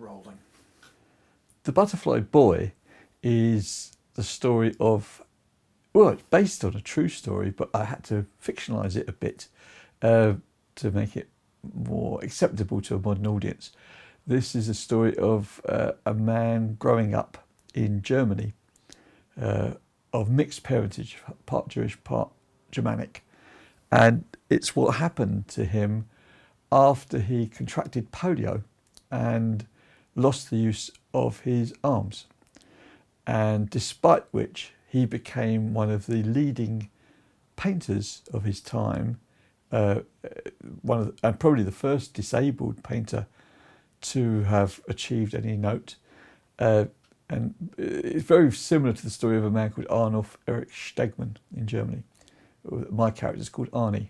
rolling. The Butterfly Boy is the story of, well, it's based on a true story, but I had to fictionalise it a bit to make it more acceptable to a modern audience. This is a story of a man growing up in Germany of mixed parentage, part Jewish, part Germanic. And it's what happened to him after he contracted polio and lost the use of his arms. And despite which, he became one of the leading painters of his time, and probably the first disabled painter to have achieved any note. And it's very similar to the story of a man called Arnulf Erich Stegmann in Germany. My character is called Arnie,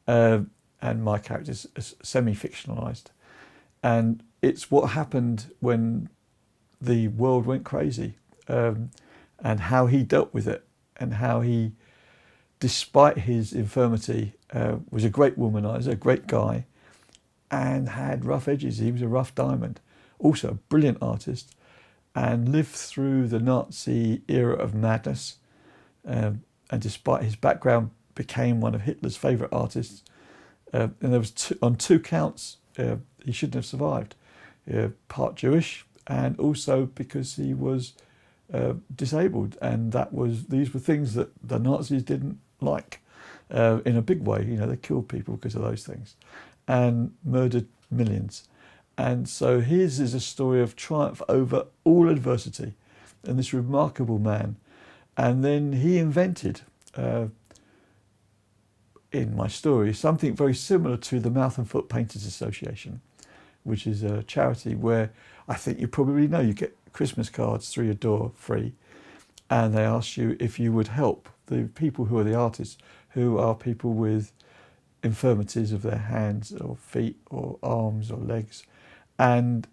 and my character is semi-fictionalised. And it's what happened when the world went crazy, and how he dealt with it, and how he, despite his infirmity, was a great womanizer, a great guy, and had rough edges. He was a rough diamond, also a brilliant artist, and lived through the Nazi era of madness, and despite his background became one of Hitler's favourite artists. And there was on two counts he shouldn't have survived, part Jewish and also because he was disabled, and these were things that the Nazis didn't like in a big way. You know, they killed people because of those things and murdered millions. And so his is a story of triumph over all adversity, and this remarkable man. And then he invented, in my story, something very similar to the Mouth and Foot Painters Association, which is a charity where I think you probably know you get Christmas cards through your door free, and they ask you if you would help the people who are the artists, who are people with infirmities of their hands or feet or arms or legs, and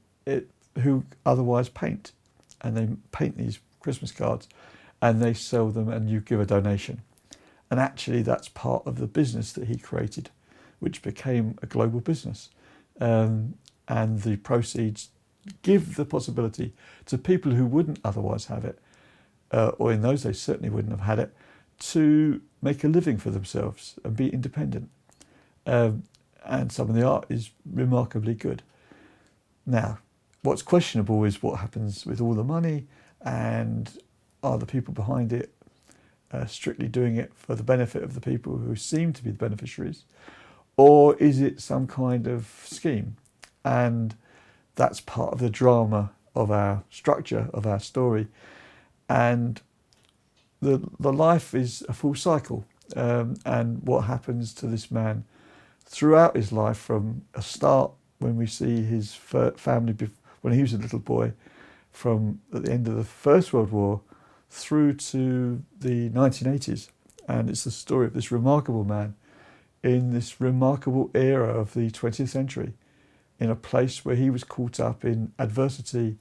who otherwise paint. And they paint these Christmas cards and they sell them, and you give a donation. And actually that's part of the business that he created, which became a global business. And the proceeds give the possibility to people who wouldn't otherwise have it, or in those days certainly wouldn't have had it, to make a living for themselves and be independent. And some of the art is remarkably good. Now, what's questionable is what happens with all the money, and are the people behind it strictly doing it for the benefit of the people who seem to be the beneficiaries, or is it some kind of scheme? And that's part of the drama of our structure, of our story. And the life is a full cycle, and what happens to this man throughout his life, from a start when we see his family when he was a little boy, from at the end of the First World War through to the 1980s. And it's the story of this remarkable man in this remarkable era of the 20th century, in a place where he was caught up in adversity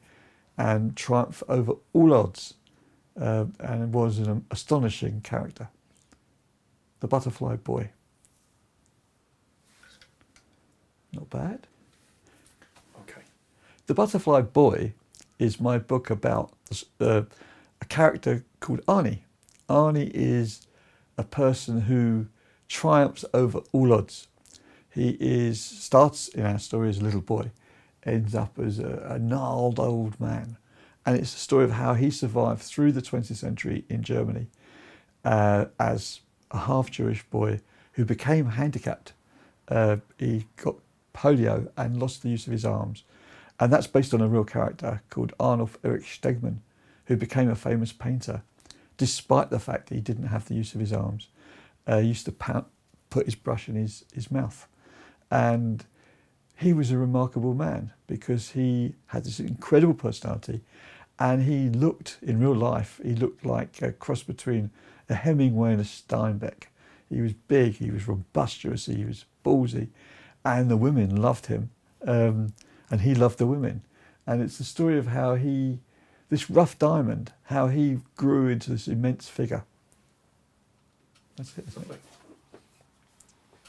and triumph over all odds, and was an astonishing character. The Butterfly Boy. Not bad. Okay. The Butterfly Boy is my book about a character called Arnie. Arnie is a person who triumphs over all odds. He starts in our story as a little boy, ends up as a gnarled old man. And it's a story of how he survived through the 20th century in Germany as a half-Jewish boy who became handicapped. He got polio and lost the use of his arms. And that's based on a real character called Arnulf Erich Stegmann, who became a famous painter, despite the fact that he didn't have the use of his arms. He used to put his brush in his mouth. And he was a remarkable man because he had this incredible personality, and he looked, in real life, he looked like a cross between a Hemingway and a Steinbeck. He was big, he was robustious, he was ballsy, and the women loved him, and he loved the women. And it's the story of how this rough diamond, how he grew into this immense figure. That's it, isn't it?